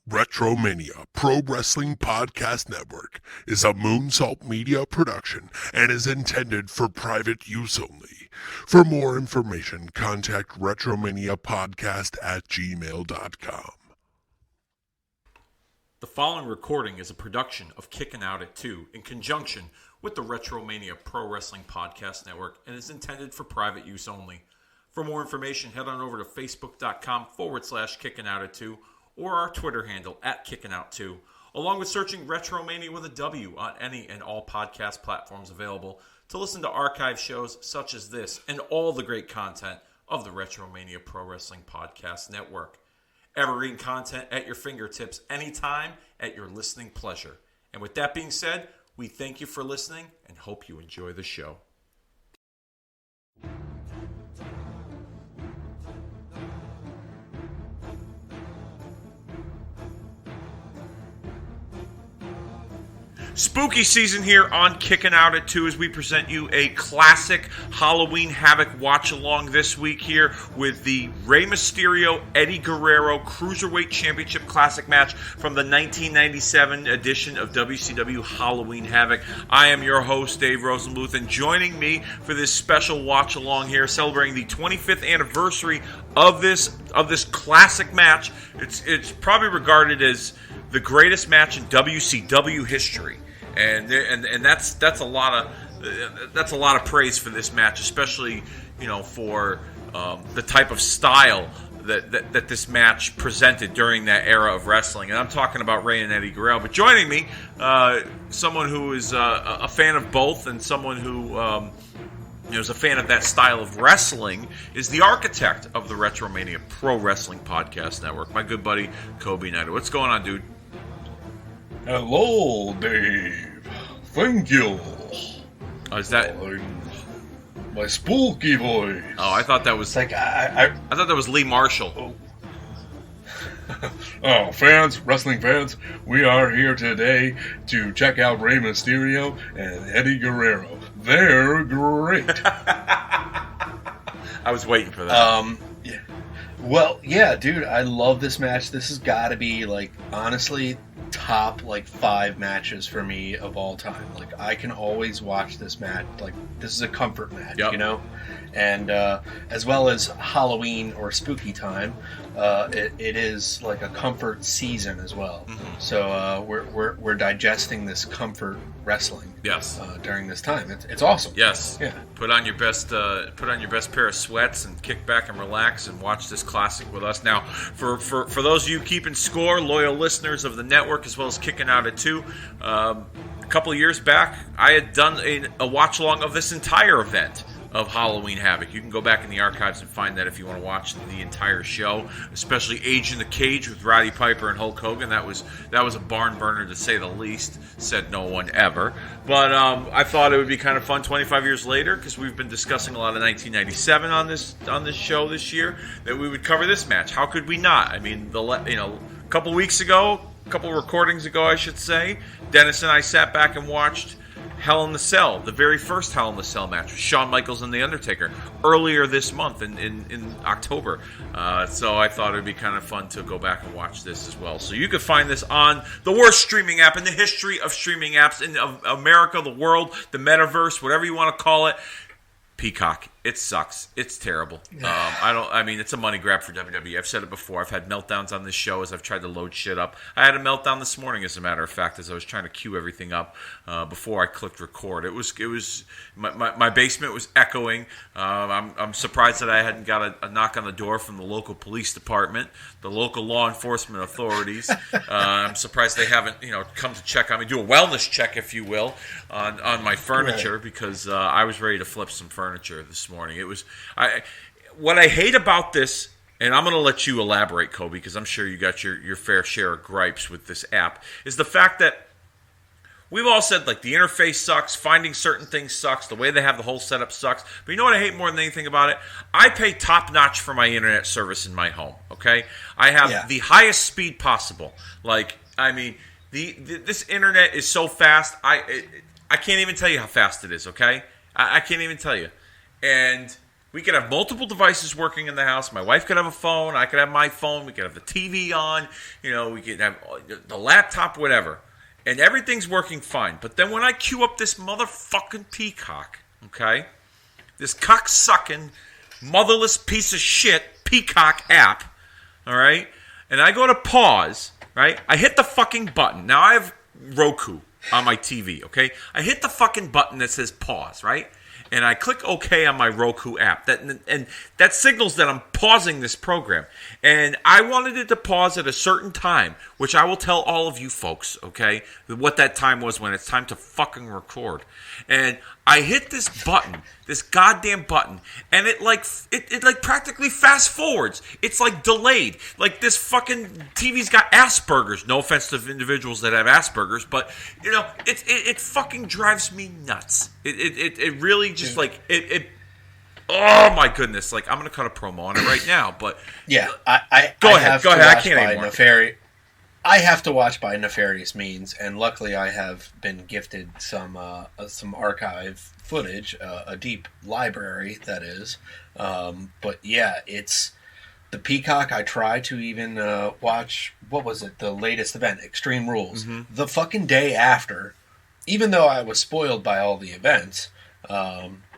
WretroMania Pro Wrestling Podcast Network is a Moonsault Media production and is intended for private use only. For more information, contact retromaniapodcast@gmail.com. The following recording is a production of Kickin' Out at 2 in conjunction with the WretroMania Pro Wrestling Podcast Network and is intended for private use only. For more information, head on over to facebook.com/Kickin' Out at 2 or our Twitter handle @KickinOut2, along with searching WretroMania with a W on any and all podcast platforms available to listen to archive shows such as this and all the great content of the WretroMania Pro Wrestling Podcast Network. Evergreen content at your fingertips anytime at your listening pleasure. And with that being said, we thank you for listening and hope you enjoy the show. Spooky season here on Kickin' Out at 2 as we present you a classic Halloween Havoc watch-along this week here with the Rey Mysterio, Eddie Guerrero Cruiserweight Championship Classic match from the 1997 edition of WCW Halloween Havoc. I am your host, Dave Rosenbluth, and joining me for this special watch-along here, celebrating the 25th anniversary of this classic match. It's probably regarded as the greatest match in WCW history. And that's a lot of praise for this match, especially for the type of style that this match presented during that era of wrestling. And I'm talking about Rey and Eddie Guerrero. But joining me, someone who is a fan of both and someone who is a fan of that style of wrestling, is the architect of the WretroMania Pro Wrestling Podcast Network, my good buddy Coby Snyder. What's going on, dude? Hello, Dave. Thank you. Oh, is that my spooky voice? Oh, I thought that was like I thought that was Lee Marshall. Oh, fans, wrestling fans, we are here today to check out Rey Mysterio and Eddie Guerrero. They're great. I was waiting for that. Yeah. Well, yeah, dude, I love this match. This has got to be honestly, top 5 matches for me of all time. I can always watch this match. This is a comfort match, Yep. And as well as Halloween or spooky time, it is a comfort season as well. Mm-hmm. So we're digesting this comfort wrestling. Yes. During this time, it's awesome. Yes. Yeah. Put on your best pair of sweats and kick back and relax and watch this classic with us. Now, for those of you keeping score, loyal listeners of the network as well as Kicking Out at 2, a couple of years back, I had done a watch along of this entire event of Halloween Havoc. You can go back in the archives and find that if you want to watch the entire show, especially Age in the Cage with Roddy Piper and Hulk Hogan. That was a barn burner to say the least, said no one ever. But I thought it would be kind of fun 25 years later, because we've been discussing a lot of 1997 on this show this year, that we would cover this match. How could we not? I mean, a couple recordings ago, I should say, Dennis and I sat back and watched Hell in the Cell, the very first Hell in the Cell match with Shawn Michaels and The Undertaker earlier this month in October. So I thought it would be kind of fun to go back and watch this as well. So you can find this on the worst streaming app in the history of streaming apps in America, the world, the metaverse, whatever you want to call it. Peacock. It sucks. It's terrible. It's a money grab for WWE. I've said it before. I've had meltdowns on this show as I've tried to load shit up. I had a meltdown this morning, as a matter of fact, as I was trying to queue everything up before I clicked record. It was my basement was echoing. I'm surprised that I hadn't got a knock on the door from the local police department, the local law enforcement authorities. I'm surprised they haven't come to check on me, do a wellness check, if you will, on my furniture, because I was ready to flip some furniture this morning. It was what I hate about this, and I'm going to let you elaborate, Coby, because I'm sure you got your fair share of gripes with this app, is the fact that we've all said, the interface sucks, finding certain things sucks, the way they have the whole setup sucks. But you know what I hate more than anything about it? I pay top-notch for my internet service in my home, okay? I have the highest speed possible. This internet is so fast, I can't even tell you how fast it is, okay? I can't even tell you. And We could have multiple devices working in the house. My wife could have a phone. I could have my phone. We could have the TV on. We could have the laptop, whatever. And everything's working fine. But then when I queue up this motherfucking Peacock, okay, this cock-sucking, motherless piece of shit Peacock app, all right, and I go to pause, right, I hit the fucking button. Now I have Roku on my TV, okay? I hit the fucking button that says pause, right? And I click OK on my Roku app. And that signals that I'm pausing this program. And I wanted it to pause at a certain time, which I will tell all of you folks, okay, what that time was when it's time to fucking record. And I hit this button, this goddamn button, and it practically fast forwards. It's like delayed. Like this fucking TV's got Asperger's. No offense to individuals that have Asperger's, but it fucking drives me nuts. It really just oh my goodness! Like I'm gonna cut a promo on it right now, but yeah, go ahead. I can't anymore. I have to watch by nefarious means, and luckily I have been gifted some archive footage, a deep library, that is. But yeah, it's the Peacock. I tried to even watch, what was it, the latest event, Extreme Rules, the fucking day after, even though I was spoiled by all the events,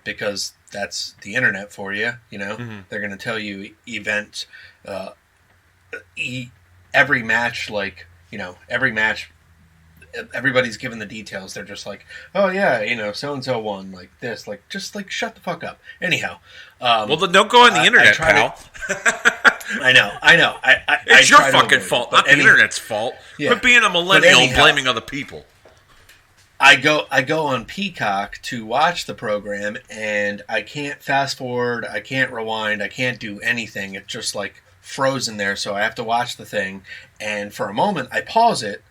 because that's the internet for you, They're going to tell you event, every match, every match, everybody's given the details. They're just like, oh yeah, so-and-so won, like this, just shut the fuck up. Anyhow. Well, then don't go on the internet, pal. I know. It's your fucking fault, not the internet's fault. Yeah. Quit being a millennial and blaming other people. I go on Peacock to watch the program, and I can't fast forward, I can't rewind, I can't do anything. It's just frozen there, so I have to watch the thing, and for a moment I pause it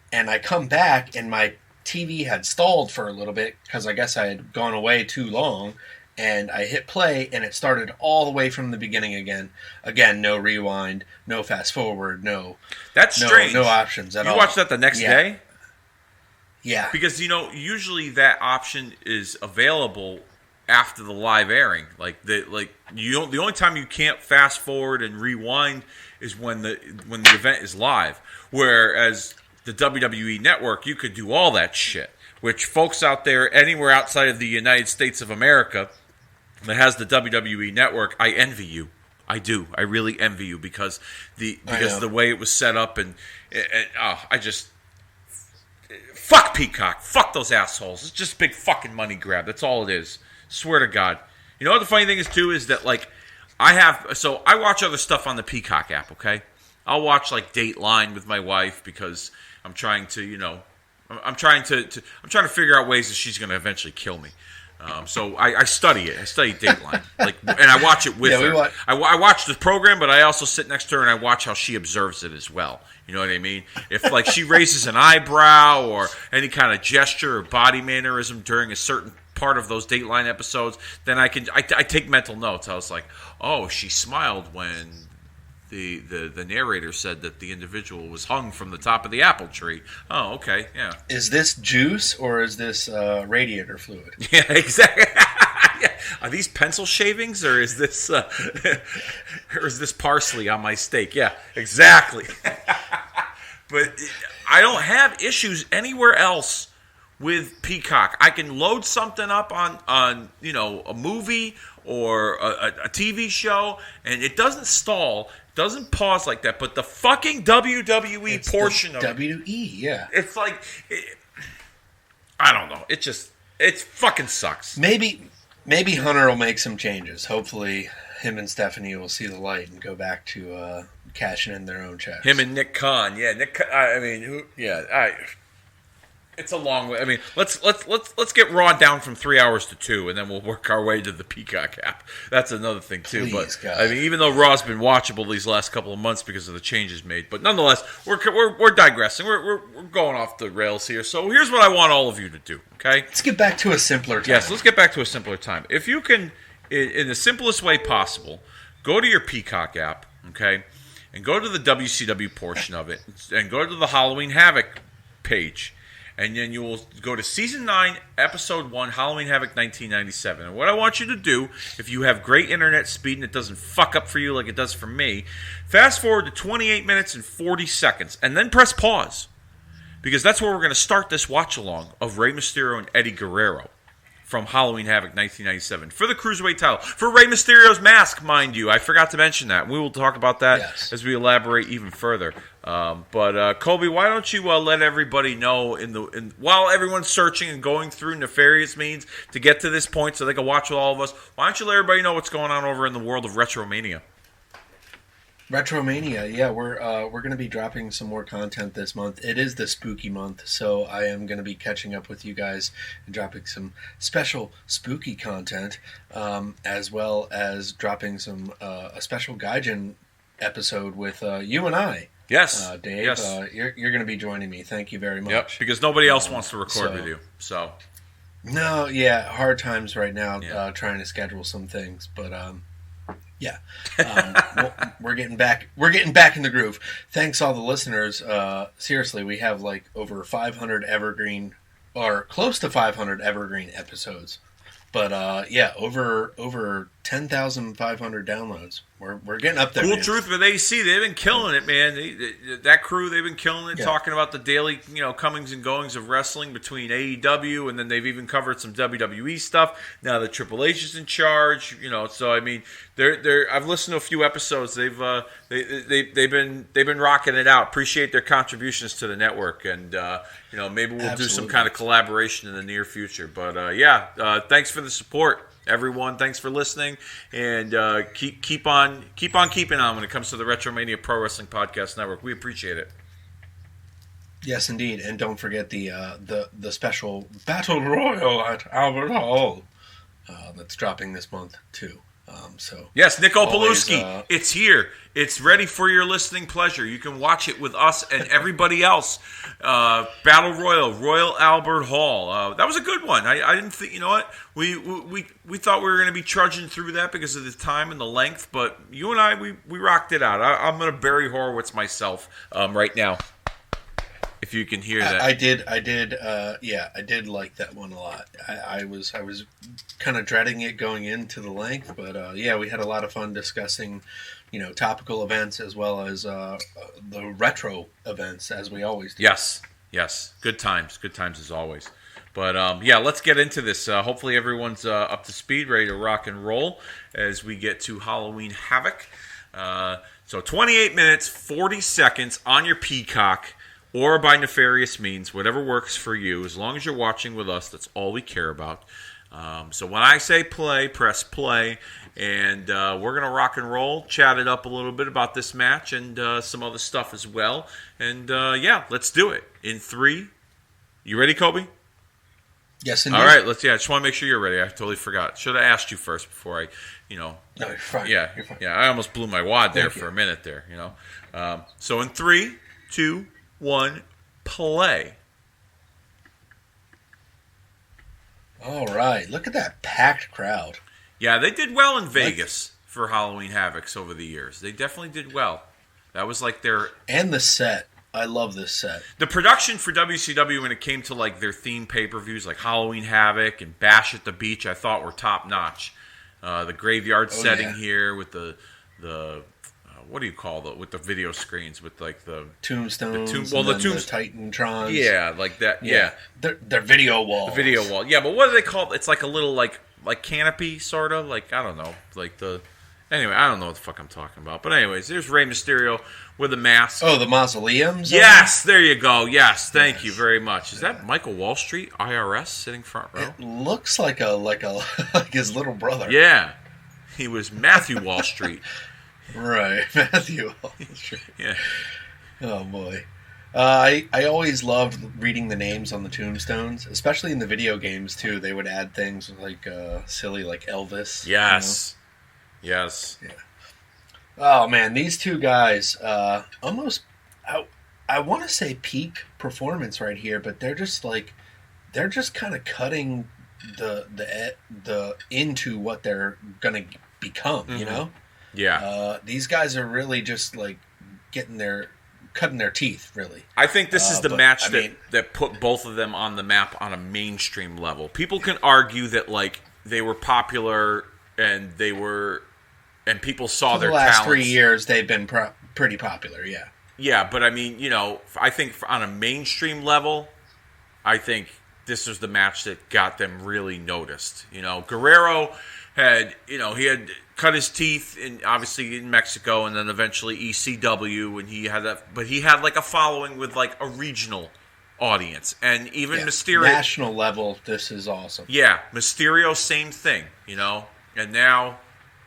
and I come back, and my TV had stalled for a little bit because I guess I had gone away too long, and I hit play and it started all the way from the beginning again, no rewind, no fast forward, that's strange, no options at all. You watched that the next day? Yeah, because usually that option is available after the live airing. The only time you can't fast forward and rewind is when the event is live. Whereas the WWE Network, you could do all that shit. Which folks out there anywhere outside of the United States of America that has the WWE Network, I envy you. I do. I really envy you because the way it was set up and I just. Fuck Peacock. Fuck those assholes. It's just a big fucking money grab. That's all it is. Swear to God. You know what the funny thing is too is that I watch other stuff on the Peacock app, okay? I'll watch Dateline with my wife because I'm trying to, I'm trying to figure out ways that she's going to eventually kill me. So I study it. I study Dateline, and I watch it with her. I watch the program, but I also sit next to her and I watch how she observes it as well. You know what I mean? If she raises an eyebrow or any kind of gesture or body mannerism during a certain part of those Dateline episodes, then I take mental notes. I was like, oh, she smiled when the narrator said that the individual was hung from the top of the apple tree. Oh, okay, yeah. Is this juice or is this radiator fluid? Yeah, exactly. Yeah. Are these pencil shavings or is this parsley on my steak? Yeah, exactly. But I don't have issues anywhere else with Peacock. I can load something up on a movie or a TV show, and it doesn't stall, doesn't pause like that. But the fucking WWE portion of WWE, yeah, it's I don't know. It fucking sucks. Maybe Hunter will make some changes. Hopefully, him and Stephanie will see the light and go back to cashing in their own checks. Him and Nick Khan, yeah. It's a long way. I mean, let's get Raw down from 3 hours to 2, and then we'll work our way to the Peacock app. That's another thing too. Please, but God. I mean, even though Raw's been watchable these last couple of months because of the changes made, but nonetheless, we're digressing. We're going off the rails here. So here's what I want all of you to do. Okay, let's get back to a simpler time. Yes, let's get back to a simpler time. If you can, in the simplest way possible, go to your Peacock app. Okay, and go to the WCW portion of it, and go to the Halloween Havoc page. and then you will go to Season 9, Episode 1, Halloween Havoc 1997. And what I want you to do, if you have great internet speed and it doesn't fuck up for you like it does for me, fast forward to 28 minutes and 40 seconds, and then press pause. Because that's where we're going to start this watch-along of Rey Mysterio and Eddie Guerrero from Halloween Havoc 1997 for the Cruiserweight title. For Rey Mysterio's mask, mind you. I forgot to mention that. We will talk about that as we elaborate even further. But Coby, why don't you let everybody know while everyone's searching and going through nefarious means to get to this point so they can watch with all of us, why don't you let everybody know what's going on over in the world of WretroMania? WretroMania, yeah, we're going to be dropping some more content this month. It is the spooky month, so I am going to be catching up with you guys and dropping some special spooky content, as well as dropping some a special Gaijin episode with you and I. Yes, Dave. Yes. You're going to be joining me. Thank you very much. Yep, because nobody else wants to record with you. So. No, yeah, hard times right now trying to schedule some things, but yeah, we're getting back. We're getting back in the groove. Thanks all the listeners. Seriously, we have like over 500 evergreen, or close to 500 evergreen episodes. But yeah, over 10,500 downloads. We're getting up there. Cool man. Truth with AC, they've been killing it, man. That crew, they've been killing it, talking about the daily, comings and goings of wrestling between AEW, and then they've even covered some WWE stuff. Now the Triple H is in charge, So I mean, they're. I've listened to a few episodes. They've been rocking it out. Appreciate their contributions to the network, and maybe we'll do some kind of collaboration in the near future. But thanks for the support. Everyone, thanks for listening, and keep on keeping on when it comes to the WretroMania Pro Wrestling Podcast Network. We appreciate it. Yes, indeed, and don't forget the special Battle Royal at Albert Hall that's dropping this month too. Yes, Nick Opalewski, it's here. It's ready for your listening pleasure. You can watch it with us and everybody else. Battle Royal Albert Hall. That was a good one. I didn't think. You know what? We thought we were going to be trudging through that because of the time and the length, but you and I we rocked it out. I'm going to Barry Horowitz myself right now. If you can hear that, I did. Yeah, I did like that one a lot. I was kind of dreading it going into the length, but yeah, we had a lot of fun discussing, topical events as well as the retro events, as we always do. Yes, good times as always. But yeah, let's get into this. Hopefully, everyone's up to speed, ready to rock and roll as we get to Halloween Havoc. So 28 minutes, 40 seconds on your Peacock. Or by nefarious means, whatever works for you. As long as you're watching with us, that's all we care about. So when I say play, press play. And we're going to rock and roll, chat it up a little bit about this match and some other stuff as well. And yeah, let's do it. In 3. You ready, Coby? Yes, indeed. All right, I just want to make sure you're ready. I totally forgot. Should have asked you first before I, No, you're fine. Yeah, you're fine. Yeah, I almost blew my wad there for a minute there, So in 3, 2, 1, play. All right, look at that packed crowd. Yeah, they did well in Vegas for Halloween Havocs over the years. They definitely did well. That was like their... And the set. I love this set. The production for WCW when it came to like their theme pay-per-views like Halloween Havoc and Bash at the Beach, I thought were top-notch. The graveyard setting here with the what do you call with the video screens with like the tombstones? the Titantrons. Yeah, like that. Yeah, they're video walls. The video wall. Yeah, but what do they call it? It's like a little like canopy sort of like I don't know like the. Anyway, I don't know what the fuck I'm talking about. But anyways, there's Rey Mysterio with a mask. Oh, the mausoleums? Yes, there you go. Yes, thank you very much. Is that Michael Wall Street, IRS, sitting front row? It looks like like his little brother. Yeah, he was Matthew Wall Street. Right, Matthew Wall Street. Yeah. Oh boy. I always loved reading the names on the tombstones, especially in the video games too. They would add things like silly like Elvis. Yes. Yes. Yeah. Oh man, these two guys almost I want to say peak performance right here, but they're just kind of cutting the into what they're gonna become. Mm-hmm. You know. Yeah. These guys are really just like getting their cutting their teeth, really. I think this is the but, match I mean, that put both of them on the map on a mainstream level. People can argue that like they were popular and people saw for their the last talents. 3 years, they've been pretty popular, yeah. Yeah, but I mean, I think on a mainstream level, I think this was the match that got them really noticed. Guerrero had, he had cut his teeth obviously in Mexico and then eventually ECW, and he had like a following with like a regional audience, and even Mysterio, national level. This is awesome. Yeah, Mysterio, same thing, and now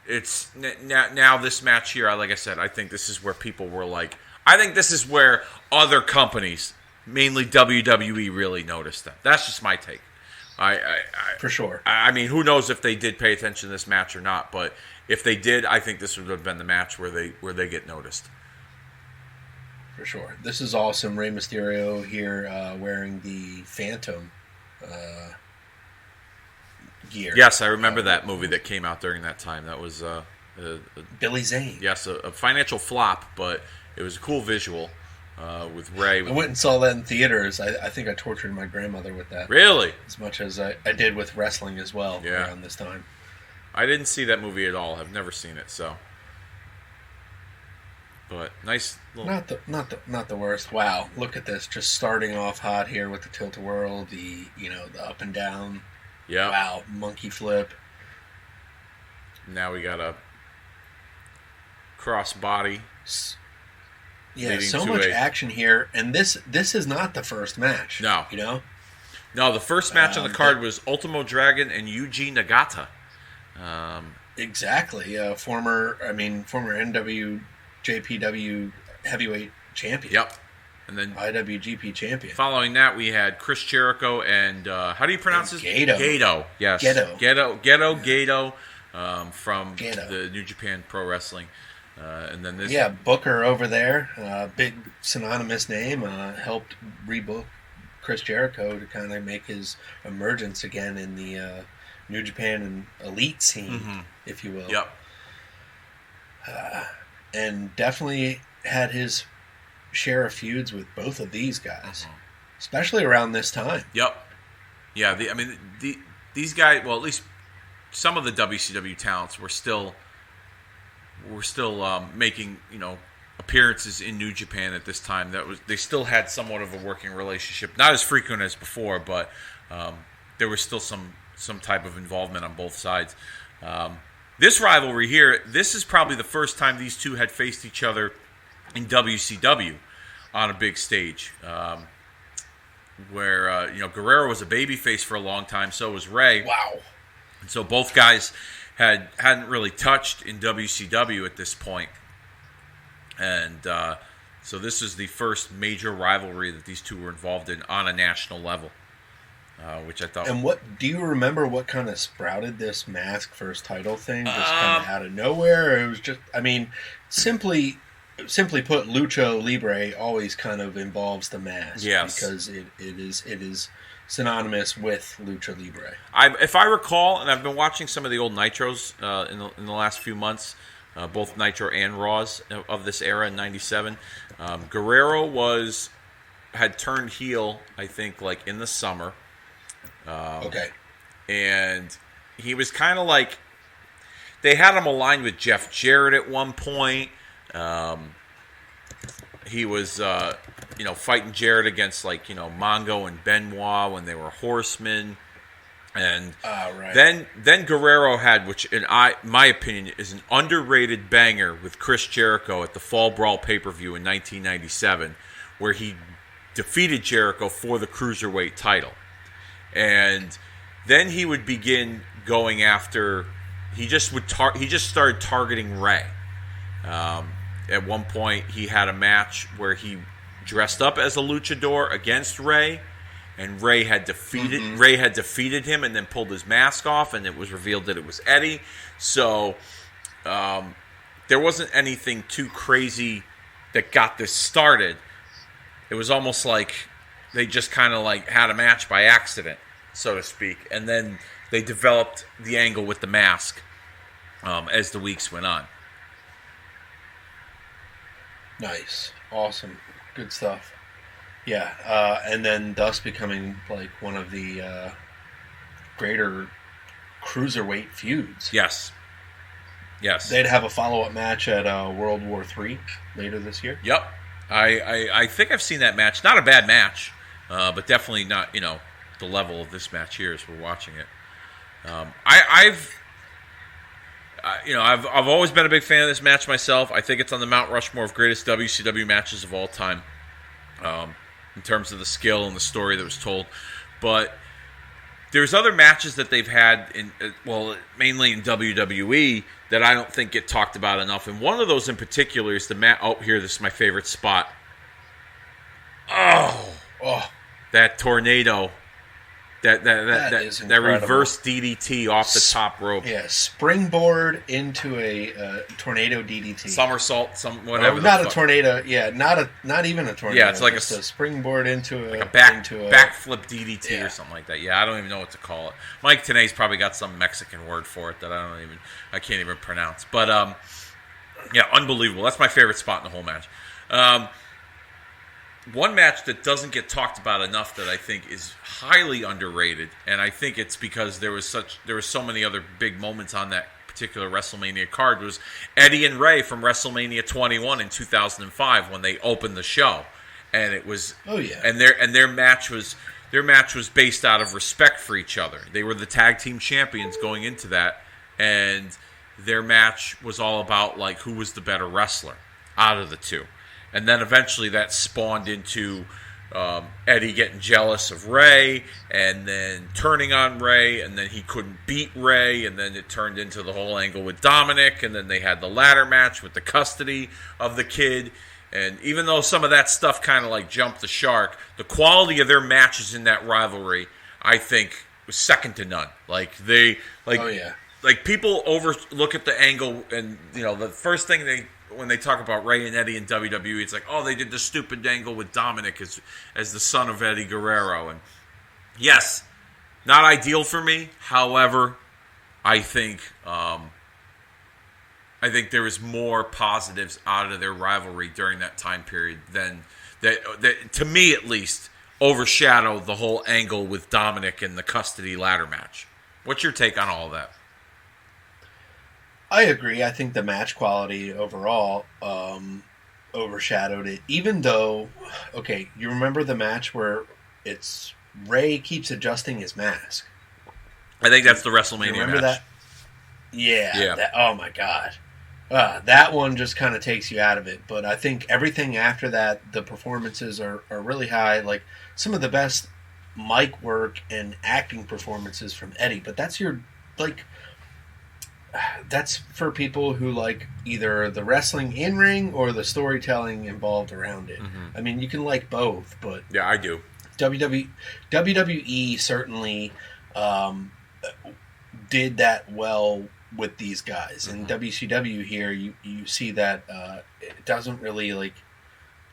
it's now this match here. Like I said, I think this is where people were like, I think this is where other companies, mainly WWE, really noticed them. That's just my take. For sure. I mean, who knows if they did pay attention to this match or not? But if they did, I think this would have been the match where they get noticed. For sure. This is awesome. Rey Mysterio here wearing the Phantom gear. Yes, I remember that movie that came out during that time. That was Billy Zane. Yes, a financial flop, but it was a cool visual with Rey. I went and saw that in theaters. I think I tortured my grandmother with that. Really? As much as I did with wrestling as well around this time. I didn't see that movie at all. I've never seen it, so. But nice little... Not the worst. Wow, look at this. Just starting off hot here with the tilt-a-whirl, the up and down. Yeah. Wow, monkey flip. Now we got a cross body. Yeah, so much action here, and this is not the first match. No. No, the first match on the card was Ultimo Dragon and Yuji Nagata. Exactly. Former NWJPW heavyweight champion. Yep. And then IWGP champion. Following that, we had Chris Jericho and how do you pronounce his name? Gato. Yes. Gato. From the New Japan Pro Wrestling. And then this. Yeah, Booker over there, big synonymous name, helped rebook Chris Jericho to kind of make his emergence again in the New Japan and elite scene, if you will. Yep. And definitely had his share of feuds with both of these guys, especially around this time. Yep. Yeah, these guys, well, at least some of the WCW talents were still making, appearances in New Japan at this time. They still had somewhat of a working relationship, not as frequent as before, but there was still some type of involvement on both sides. This rivalry here, this is probably the first time these two had faced each other in WCW on a big stage, where Guerrero was a babyface for a long time, so was Rey. Wow. And so both guys hadn't really touched in WCW at this point. And so this is the first major rivalry that these two were involved in on a national level, which I thought... And do you remember what kind of sprouted this Mask first title thing? Just kind of out of nowhere? It was just, simply put, Lucha Libre always kind of involves the Mask. Yes. Because it is synonymous with Lucha Libre. If I recall, and I've been watching some of the old Nitros in the last few months, both Nitro and Raws of this era in '97. Guerrero had turned heel, I think, like in the summer. Okay. And he was kind of like, they had him aligned with Jeff Jarrett at one point. He was, fighting Jarrett against Mongo and Benoit when they were horsemen. And right. then Guerrero had, which in my opinion is an underrated banger with Chris Jericho at the Fall Brawl pay-per-view in 1997, where he defeated Jericho for the Cruiserweight title. And then he would begin going after, he just started targeting Rey. At one point, he had a match where he dressed up as a luchador against Rey, and Rey had defeated him, and then pulled his mask off, and it was revealed that it was Eddie. So there wasn't anything too crazy that got this started. It was almost like they just kind of had a match by accident, so to speak, and then they developed the angle with the mask as the weeks went on. Nice. Awesome. Good stuff. Yeah, and then thus becoming like one of the greater cruiserweight feuds. Yes. They'd have a follow-up match at World War III later this year. Yep. I think I've seen that match. Not a bad match, but definitely not, the level of this match here as we're watching it. I've always been a big fan of this match myself. I think it's on the Mount Rushmore of greatest WCW matches of all time, in terms of the skill and the story that was told. But there's other matches that they've had mainly in WWE that I don't think get talked about enough. And one of those in particular is the match. Oh, here, this is my favorite spot. Oh, that tornado. That reverse DDT off the top rope. Yeah, springboard into a tornado DDT. Somersault, whatever. Not a tornado. Yeah, not even a tornado. Yeah, it's like just a springboard into a backflip DDT or something like that. Yeah, I don't even know what to call it. Mike Tenay's probably got some Mexican word for it that I can't even pronounce. But yeah, unbelievable. That's my favorite spot in the whole match. One match that doesn't get talked about enough that I think is highly underrated, and I think it's because there was so many other big moments on that particular WrestleMania card, was Eddie and Rey from WrestleMania 21 in 2005 when they opened the show, and it was and their match was based out of respect for each other. They were the tag team champions going into that, and their match was all about like who was the better wrestler out of the two. And then eventually that spawned into Eddie getting jealous of Rey and then turning on Rey, and then he couldn't beat Rey, and then it turned into the whole angle with Dominic, and then they had the ladder match with the custody of the kid. And even though some of that stuff kind of like jumped the shark, the quality of their matches in that rivalry, I think, was second to none. Like people overlook at the angle, and the first thing when they talk about Rey and Eddie in WWE, it's like, oh, they did the stupid angle with Dominic as the son of Eddie Guerrero. And yes, not ideal for me. However, I think there is more positives out of their rivalry during that time period than that, to me at least, overshadowed the whole angle with Dominic and the custody ladder match. What's your take on all of that? I agree. I think the match quality overall overshadowed it. Even though, okay, you remember the match where it's Rey keeps adjusting his mask? I think that's the WrestleMania remember match. That? Yeah. Oh my God. That one just kind of takes you out of it. But I think everything after that, the performances are really high. Like some of the best mic work and acting performances from Eddie. But that's that's for people who like either the wrestling in ring or the storytelling involved around it. Mm-hmm. I mean, you can like both, but yeah, I do. WWE certainly did that well with these guys. In WCW here, you see that it doesn't really like.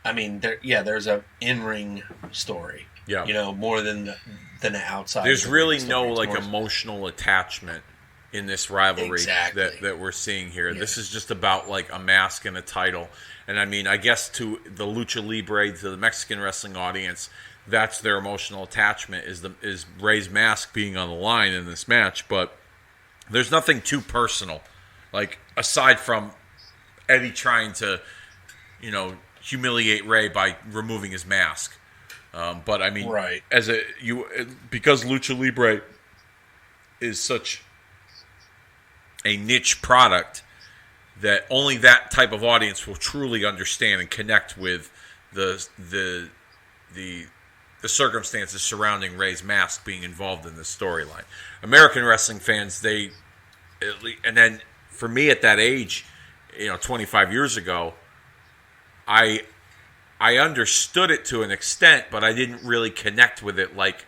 I mean, there's a in-ring story. Yeah, more than the outside. There's really no like emotional attachment in this rivalry that we're seeing here. Yeah. This is just about like a mask and a title. And I mean, I guess to the Lucha Libre, to the Mexican wrestling audience, that's their emotional attachment is Rey's mask being on the line in this match. But there's nothing too personal, like aside from Eddie trying to, humiliate Rey by removing his mask. But I mean, right. Because Lucha Libre is such a niche product that only that type of audience will truly understand and connect with the circumstances surrounding Rey's mask being involved in this storyline. American wrestling fans, and then for me at that age, 25 years ago, I understood it to an extent, but I didn't really connect with it like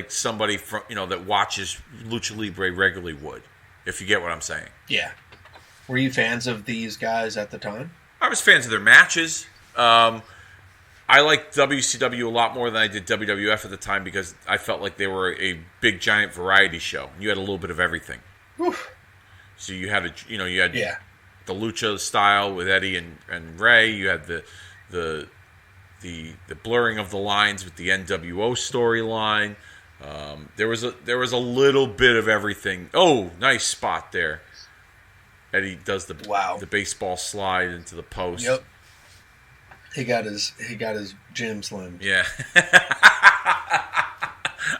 somebody from that watches Lucha Libre regularly would. If you get what I'm saying. Yeah. Were you fans of these guys at the time? I was fans of their matches. I liked WCW a lot more than I did WWF at the time because I felt like they were a big giant variety show. You had a little bit of everything. Oof. So you had the Lucha style with Eddie and Rey. You had the the blurring of the lines with the NWO storyline. There was a little bit of everything. Oh, nice spot there. Eddie does the baseball slide into the post. Yep. He got his gym slimmed. Yeah.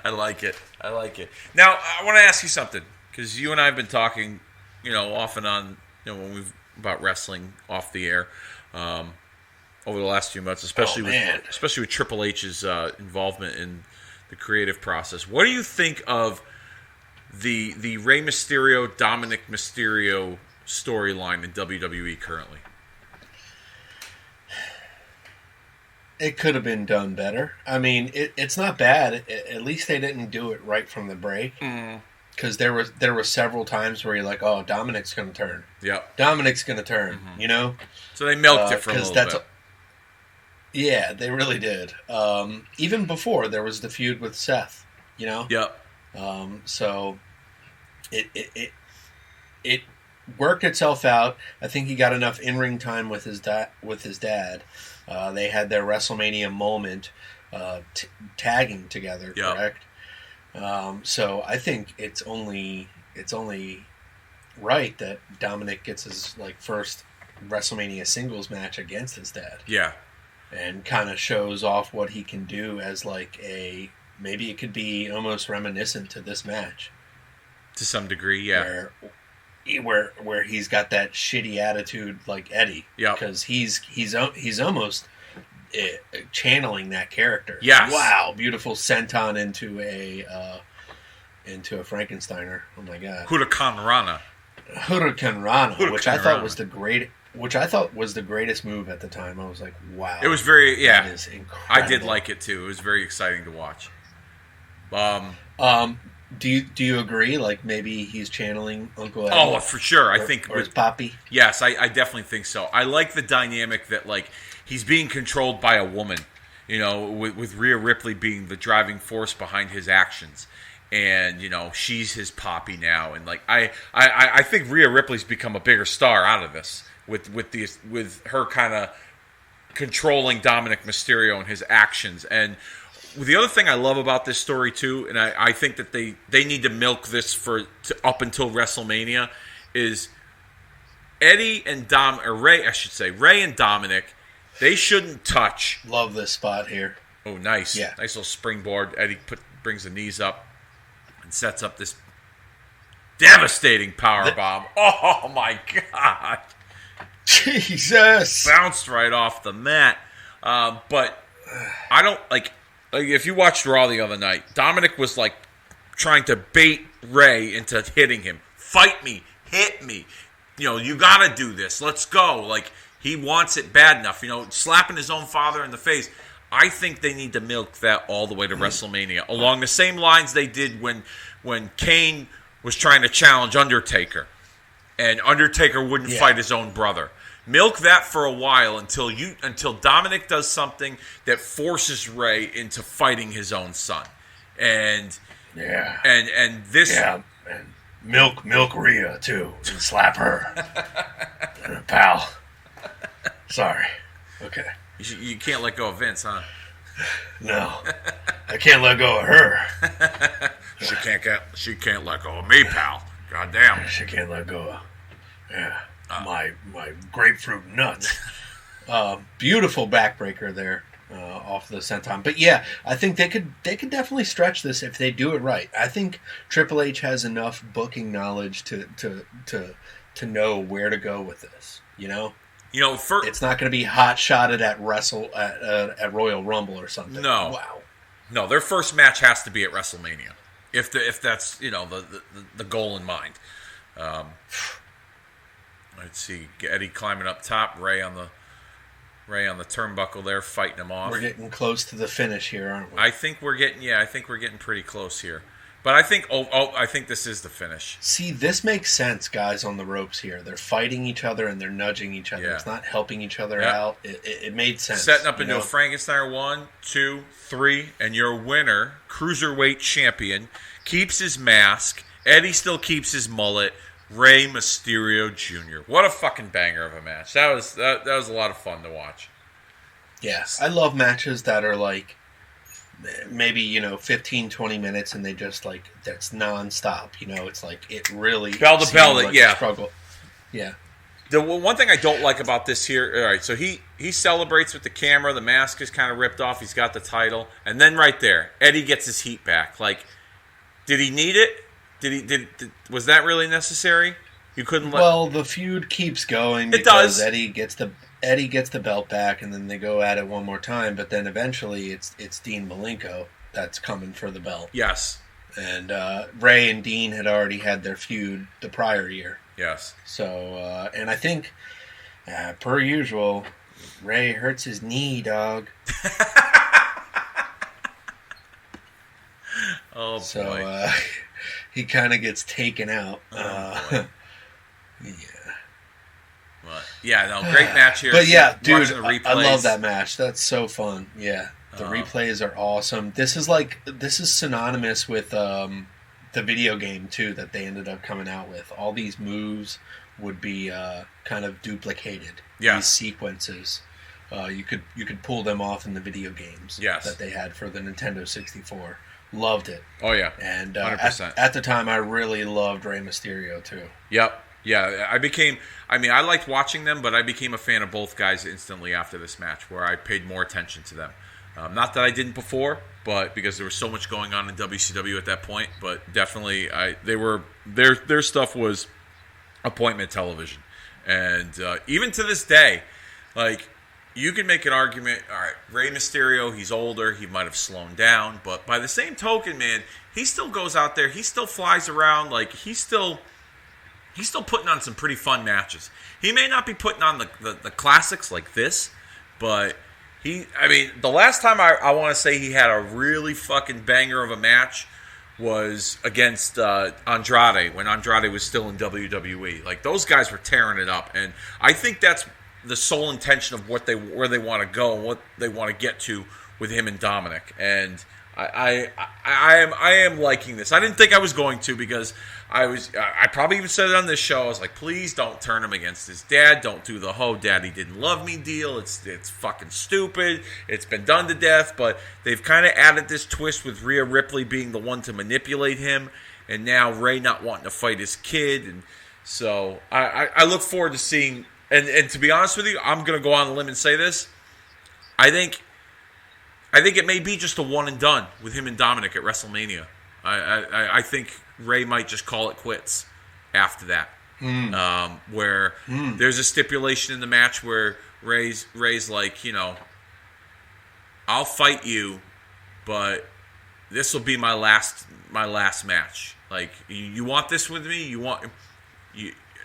I like it. Now, I want to ask you something, because you and I have been talking, off and on, when we've about wrestling off the air, over the last few months, especially with Triple H's involvement in the creative process. What do you think of the Rey Mysterio, Dominic Mysterio storyline in WWE currently? It could have been done better. I mean, it's not bad. At least they didn't do it right from the break. Because there were several times where you're like, oh, Dominic's going to turn. Yep. Dominic's going to turn, So they milked it for a little bit. Yeah, they really did. Even before, there was the feud with Seth, Yep. So it worked itself out. I think he got enough in-ring time with his dad. They had their WrestleMania moment tagging together, yep. Correct? So I think it's only right that Dominic gets his first WrestleMania singles match against his dad. Yeah. And kind of shows off what he can do as maybe it could be almost reminiscent to this match. To some degree, yeah. Where he's got that shitty attitude like Eddie. Yeah. Because he's almost channeling that character. Yes. Wow, beautiful senton into a Frankensteiner. Oh my god. Huracan Rana, which I thought was the greatest move at the time. I was like, wow. It was very that is incredible. I did like it too. It was very exciting to watch. Do you agree? Maybe he's channeling Uncle Eddie? Oh, for sure. I think his Poppy. Yes, I definitely think so. I like the dynamic that he's being controlled by a woman. With Rhea Ripley being the driving force behind his actions, and she's his Poppy now. And I think Rhea Ripley's become a bigger star out of this with her kind of controlling Dominic Mysterio and his actions. And the other thing I love about this story too, and I think that they need to milk this up until WrestleMania, is Eddie and Rey and Dominic, they shouldn't touch. Love this spot here. Oh, nice. Yeah. Nice little springboard. Eddie brings the knees up and sets up this devastating powerbomb. Oh my God. Jesus. Bounced right off the mat. But I don't if you watched Raw the other night, Dominic was trying to bait Rey into hitting him. Fight me, hit me. You gotta do this. Let's go. He wants it bad enough. Slapping his own father in the face. I think they need to milk that all the way to WrestleMania, along the same lines they did when Kane was trying to challenge Undertaker, and Undertaker wouldn't fight his own brother. Milk that for a while until Dominic does something that forces Rey into fighting his own son, and this and milk Rhea too and slap her, pal. Sorry. Okay. You can't let go of Vince, huh? No, I can't let go of her. She can't let go of me, pal. God damn. She can't let go of my grapefruit nuts. Beautiful backbreaker there off the senton. But yeah, I think they could definitely stretch this if they do it right. I think Triple H has enough booking knowledge to know where to go with this. It's not going to be hot shotted at Royal Rumble or something. No, wow, no. Their first match has to be at WrestleMania, if that's the goal in mind. Let's see, Eddie climbing up top, Rey on the turnbuckle there, fighting him off. We're getting close to the finish here, aren't we? I think we're getting pretty close here. But I think this is the finish. See, this makes sense, guys on the ropes here. They're fighting each other and they're nudging each other. Yeah. It's not helping each other out. It made sense. Setting up into a Frankenstein 1, 2, 3, and your winner, Cruiserweight champion, keeps his mask. Eddie still keeps his mullet. Rey Mysterio Jr. What a fucking banger of a match. That was a lot of fun to watch. Yeah, I love matches that are like maybe 15, 20 minutes, and they just like that's nonstop. It's like it really bell to bell. like Yeah, struggle. Yeah. The one thing I don't like about this here, all right, so he celebrates with the camera. The mask is kind of ripped off. He's got the title, and then right there, Eddie gets his heat back. Like, did he need it? Was that really necessary? You couldn't let. Well, the feud keeps going. It does. Eddie gets the belt back, and then they go at it one more time. But then eventually, it's Dean Malenko that's coming for the belt. Yes. And Ray and Dean had already had their feud the prior year. Yes. So, and I think, per usual, Ray hurts his knee, dog. Oh, boy. So, he kind of gets taken out. Yeah. But, yeah, no, great match here. But yeah, dude, the I love that match. That's so fun. Yeah. The replays are awesome. This is synonymous with the video game too that they ended up coming out with. All these moves would be kind of duplicated. Yeah. These sequences, you could pull them off in the video games. Yes. That they had for the Nintendo 64. Loved it. Oh yeah. And 100%. At the time, I really loved Rey Mysterio too. Yep. Yeah, I liked watching them, but I became a fan of both guys instantly after this match, where I paid more attention to them. Not that I didn't before, but because there was so much going on in WCW at that point. But definitely, their stuff was appointment television, and even to this day, like you can make an argument. All right, Rey Mysterio, he's older, he might have slowed down, but by the same token, man, he still goes out there, he still flies around, like he's still putting on some pretty fun matches. He may not be putting on the classics like this, but the last time I want to say he had a really fucking banger of a match was against Andrade, when Andrade was still in WWE. Like, those guys were tearing it up, and I think that's the sole intention of where they want to go and what they want to get to with him and Dominic. And I am liking this. I didn't think I was going to, because I probably even said it on this show. I was like, please don't turn him against his dad. Don't do the "ho, daddy didn't love me" deal. It's fucking stupid. It's been done to death. But they've kind of added this twist with Rhea Ripley being the one to manipulate him, and now Ray not wanting to fight his kid. And so I look forward to seeing. And to be honest with you, I'm going to go on a limb and say this. I think it may be just a one and done with him and Dominic at WrestleMania. I think Ray might just call it quits after that. Where there's a stipulation in the match where Ray's like, I'll fight you, but this will be my last match. Like, you want this with me?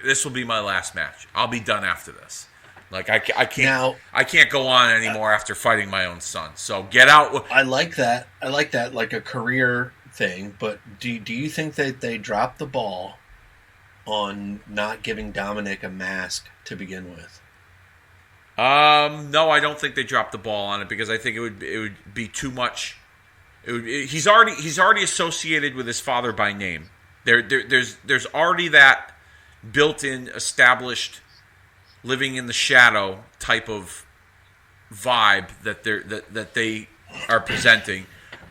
This will be my last match. I'll be done after this. Like, I can't go on anymore after fighting my own son. So get out. I like that, like a career thing. But do you think that they dropped the ball on not giving Dominic a mask to begin with? No, I don't think they dropped the ball on it, because I think it would be too much. He's already associated with his father by name. There's already that built-in, established, living in the shadow type of vibe that they are presenting.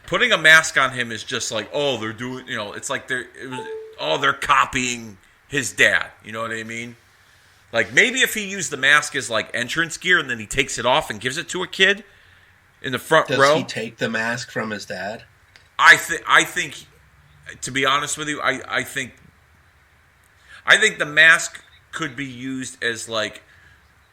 Putting a mask on him is just like, oh, they're doing, it's like they're copying his dad. You know what I mean? Like, maybe if he used the mask as like entrance gear and then he takes it off and gives it to a kid in the front row. Does he take the mask from his dad? I think, to be honest with you, I think the mask could be used as like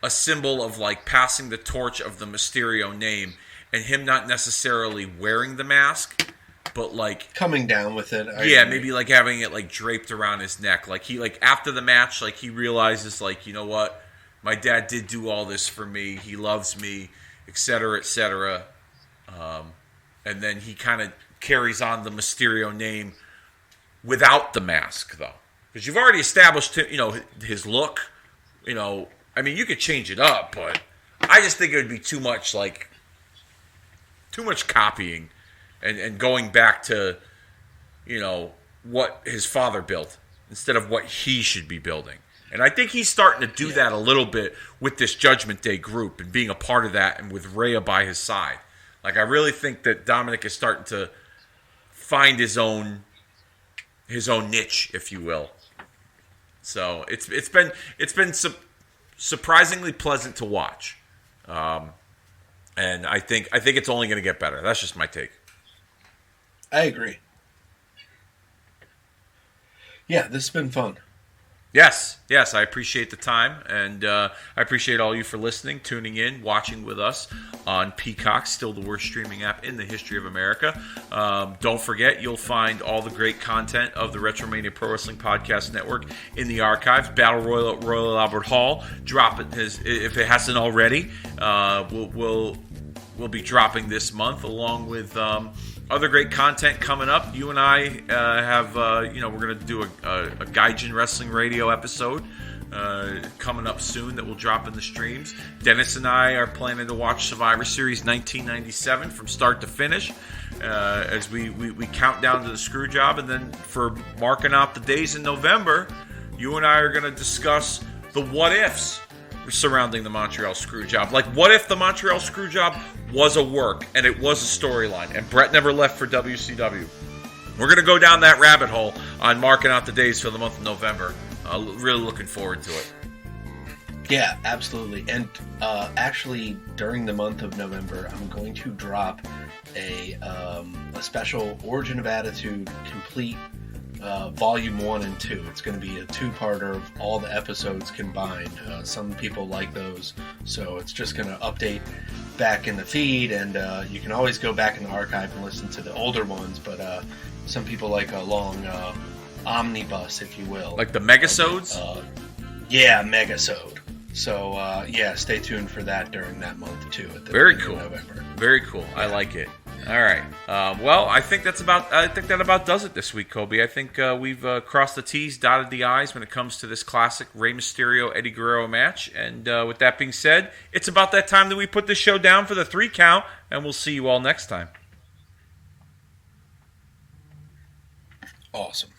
a symbol of like passing the torch of the Mysterio name, and him not necessarily wearing the mask, but like coming down with it. Maybe like having it like draped around his neck. Like he, like after the match, like he realizes like, you know what, my dad did do all this for me. He loves me, etc., etc. And then he kind of carries on the Mysterio name without the mask, though. Because you've already established, his look. You could change it up, but I just think it would be too much copying and going back to, what his father built instead of what he should be building. And I think he's starting to do that a little bit with this Judgment Day group and being a part of that, and with Rhea by his side. Like, I really think that Dominic is starting to find his own niche, if you will. So it's been surprisingly pleasant to watch, and I think it's only going to get better. That's just my take. I agree. Yeah, this has been fun. Yes, I appreciate the time, and I appreciate all you for listening, tuning in, watching with us on Peacock, still the worst streaming app in the history of America. Don't forget, you'll find all the great content of the WretroMania Pro Wrestling Podcast Network in the archives. Battle Royal at Royal Albert Hall. Drop it if it hasn't already. We'll be dropping this month, along with other great content coming up. You and I have, we're going to do a Gaijin Wrestling Radio episode coming up soon that will drop in the streams. Dennis and I are planning to watch Survivor Series 1997 from start to finish as we count down to the screw job. And then for marking out the days in November, you and I are going to discuss the what-ifs surrounding the Montreal Screwjob. Like, what if the Montreal Screwjob was a work and it was a storyline and Brett never left for WCW? We're going to go down that rabbit hole on marking out the days for the month of November. Really looking forward to it. Yeah, absolutely. And actually, during the month of November, I'm going to drop a special Origin of Attitude complete Volume 1 and 2. It's going to be a two-parter of all the episodes combined. Some people like those, so it's just going to update back in the feed, and you can always go back in the archive and listen to the older ones, but some people like a long omnibus, if you will. Like the Megasodes? Yeah, Megasode. So, stay tuned for that during that month, too, at the Very beginning cool. of November. Very cool. Yeah. I like it. All right. Well, I think that about does it this week, Coby. I think we've crossed the T's, dotted the I's when it comes to this classic Rey Mysterio, Eddie Guerrero match. And with that being said, it's about that time that we put this show down for the 3 count, and we'll see you all next time. Awesome.